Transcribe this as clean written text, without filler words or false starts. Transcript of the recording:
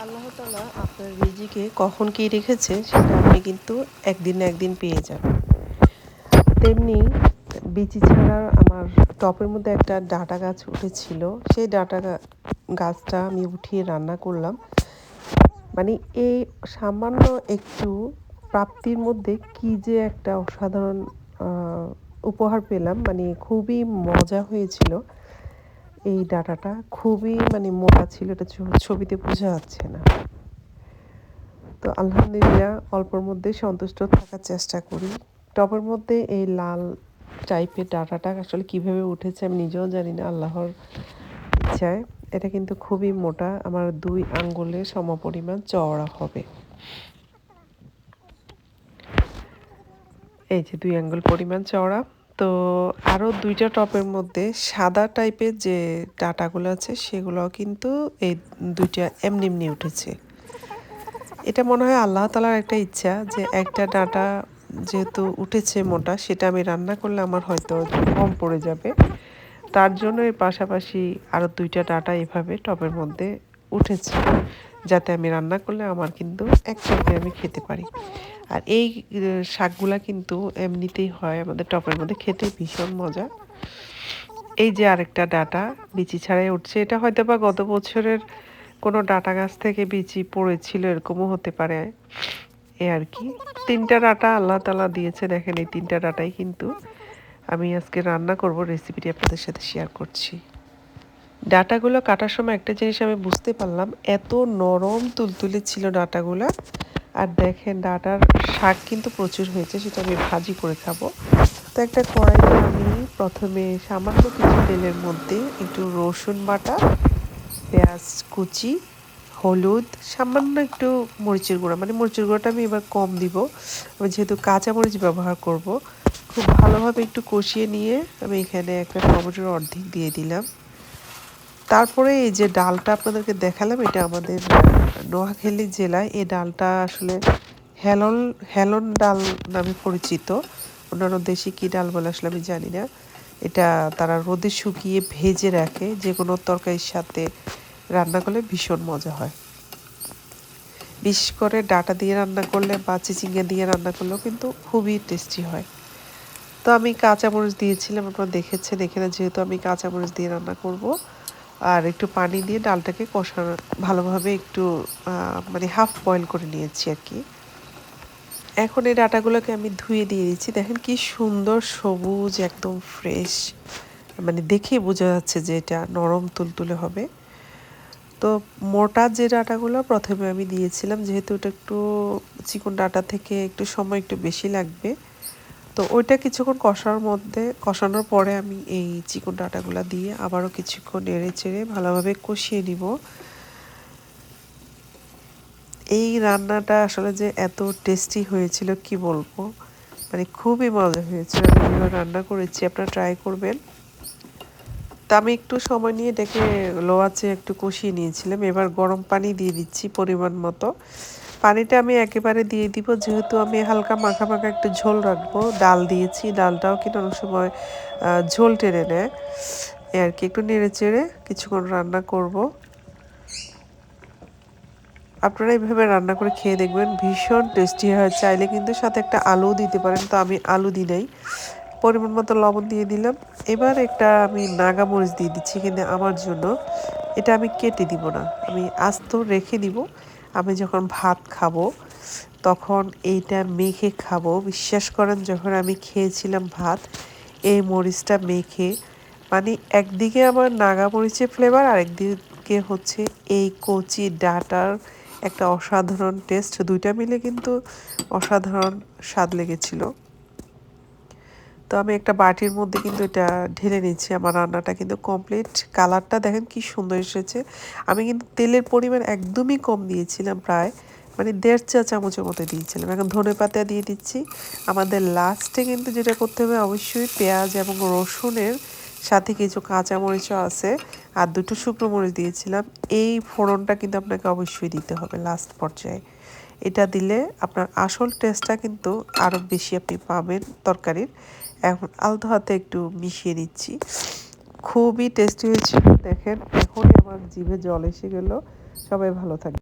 আল্লাহ তাআলা আপনার রিজিকে কখন কি রেখেছে সেটা আপনি কিন্তু একদিন না একদিন পেয়ে যাবেন। তেমনি বিচি ছাড়া আমার টবের মধ্যে একটা ডাঁটা গাছ উঠেছিল। সেই গাছটা আমি উঠিয়ে রান্না করলাম। মানে এই সামান্য একটু প্রাপ্তির মধ্যে কি যে একটা অসাধারণ আ উপহার পেলাম। মানে খুবই মজা হয়েছিল। এই ডাঁটাটা খুবই মোটা ছিল। এটা ছবিতে বোঝা যাচ্ছে না। তো আলহামদুলিল্লাহ অল্পর মধ্যেই সন্তুষ্ট থাকার চেষ্টা করি। টবের মধ্যে এই লাল টাইপের ডাঁটাটা আসলে কিভাবে উঠেছে আমি নিজেও জানি না, আল্লাহর ইচ্ছায়। এটা কিন্তু খুবই মোটা, আমার ২ আঙ্গুলের সমপরিমাণ চওড়া হবে। এই যে ২ আঙ্গুল পরিমাণ চওড়া। তো আরও ২টা টবের মধ্যে সাদা টাইপের যে ডাঁটাগুলো আছে সেগুলোও কিন্তু এই ২টা এমনি উঠেছে। এটা মনে হয় আল্লাহ তাআলার একটা ইচ্ছা যে একটা ডাঁটা যেহেতু উঠেছে মোটা, সেটা আমি রান্না করলে আমার হয়তো কম পড়ে যাবে। তার জন্য এর পাশাপাশি আরও ২টা ডাঁটা এভাবে টবের মধ্যে উঠেছে, যাতে আমি রান্না করলে আমার কিন্তু একসাথে আমি খেতে পারি। আর এই শাকগুলা কিন্তু এমনিতেই হয় আমাদের টবের মধ্যে, খেতে ভীষণ মজা। এই যে আরেকটা ডাঁটা বিচি ছাড়াই উঠছে, এটা হয়তোবা গত বছরের কোনো ডাঁটা গাছ থেকে বিচি পড়েছিল, এরকমও হতে পারে। এই আর কি ৩টা ডাঁটা আল্লাহ তাআলা দিয়েছে। দেখেন এই ৩টা ডাঁটাই কিন্তু আমি আজকে রান্না করব, রেসিপিটি আপনাদের সাথে শেয়ার করছি। ডাঁটাগুলো কাটার সময় একটা জিনিস আমি বুঝতে পারলাম, এত নরম তুলতুলে ছিল ডাঁটাগুলো। আর দেখেন ডাঁটার শাক কিন্তু প্রচুর হয়েছে, সেটা আমি ভাজি করে খাবো। তো একটা কড়াইতে আমি প্রথমে সামান্য কিছু তেলের মধ্যে একটু রসুন বাটা, পেঁয়াজ কুচি, হলুদ, সামান্য একটু মরিচের গুঁড়া, মানে মরিচের গুঁড়াটা আমি এবার কম দিব, আমি যেহেতু কাঁচা মরিচ ব্যবহার করব। খুব ভালোভাবে একটু কষিয়ে নিয়ে আমি এখানে একটা টমেটোর অর্ধেক দিয়ে দিলাম। তারপরে এই যে ডালটা আপনাদেরকে দেখালাম, এটা আমাদের নোয়াখালী জেলায় এই ডালটা আসলে হেলন হেলন ডাল নামে পরিচিত। অন্যান্য দেশে কী ডাল বলে আসলে আমি জানি না। এটা তারা রোদে শুকিয়ে ভেজে রাখে, যে কোনো তরকারির সাথে রান্না করলে ভীষণ মজা হয়। বিশেষ করে ডাঁটা দিয়ে রান্না করলে বা চিচিঙ্গা দিয়ে রান্না করলেও কিন্তু খুবই টেস্টি হয়। তো আমি কাঁচামরিচ দিয়েছিলাম, আপনারা দেখেছেন। এখানে যেহেতু আমি কাঁচামরিচ দিয়ে রান্না করব, আর একটু পানি দিয়ে ডালটাকে কষানো ভালোভাবে একটু হাফ বয়েল করে নিয়েছি আর কি। এখন এই ডাঁটাগুলোকে আমি ধুয়ে দিয়ে দিচ্ছি। দেখেন কি সুন্দর সবুজ, একদম ফ্রেশ, দেখেই বোঝা যাচ্ছে যে এটা নরম তুলতুলে হবে। তো মোটা যে ডাঁটাগুলো প্রথমে আমি দিয়েছিলাম, যেহেতু এটা একটু চিকন ডাঁটা থেকে একটু সময় একটু বেশি লাগবে, তো ওইটা কিছুক্ষণ কষানোর পরে আমি এই চিকন ডাঁটাগুলো দিয়ে আবারও কিছুক্ষণ নেড়ে চেড়ে ভালোভাবে কষিয়ে নিব। এই রান্নাটা আসলে যে এত টেস্টি হয়েছিল কি বলবো, খুবই মজা হয়েছিল। আমি যেভাবে রান্না করেছি আপনারা ট্রাই করবেন। তা আমি একটু সময় নিয়ে এটাকে লো আঁচে একটু কষিয়ে নিয়েছিলাম। এবার গরম পানি দিয়ে দিচ্ছি পরিমাণ মতো। পানিটা আমি একেবারে দিয়ে দিব, যেহেতু আমি হালকা মাখা একটু ঝোল রাখবো। ডাল দিয়েছি, ডালটাও কিন্তু অনেক সময় ঝোল টেনে নেয়। আর কি একটু নেড়ে চেড়ে কিছুক্ষণ রান্না করব। আপনারা এইভাবে রান্না করে খেয়ে দেখবেন, ভীষণ টেস্টি হয়। চাইলে কিন্তু সাথে একটা আলুও দিতে পারেন, তো আমি আলু দিই নাই। পরিমাণ মতো লবণ দিয়ে দিলাম। এবার একটা আমি নাগামরিচ দিয়ে দিচ্ছি, কিন্তু আমার জন্য এটা আমি কেটে দিব না, আমি আস্ত রেখে দিব। আমি যখন ভাত খাবো তখন এইটা মেখে খাবো। বিশ্বাস করেন, যখন আমি খেয়েছিলাম ভাত এই মরিচটা মেখে, একদিকে আমার নাগামরিচের ফ্লেভার, আরেকদিকে হচ্ছে এই কচি ডাঁটার একটা অসাধারণ টেস্ট। দুইটা মিলে কিন্তু অসাধারণ স্বাদ লেগেছিল। তো আমি একটা বাটির মধ্যে কিন্তু এটা ঢেলে নিচ্ছি। আমার রান্নাটা কিন্তু কমপ্লিট। কালারটা দেখেন কি সুন্দর এসেছে। আমি কিন্তু তেলের পরিমাণ একদমই কম দিয়েছিলাম, প্রায় ১.৫ চা চামচের মতো দিয়েছিলাম। এখন ধনেপাতা দিয়ে দিচ্ছি। আমাদের লাস্টে কিন্তু যেটা করতে হবে, অবশ্যই পেঁয়াজ এবং রসুনের সাথে কিছু কাঁচামরিচও আছে, আর ২টো শুকনো মরিচ দিয়েছিলাম। এই ফোড়নটা কিন্তু আপনাকে অবশ্যই দিতে হবে লাস্ট পর্যায়ে। এটা দিলে আপনার আসল টেস্টটা কিন্তু আরও বেশি আপনি পাবেন তরকারির। এখন আলতো হাতে একটু মিশিয়ে নিচ্ছি। খুবই টেস্টি হয়েছিল। দেখেন এখনই আমার জিভে জল এসে গেল। সবাই ভালো থাকবে।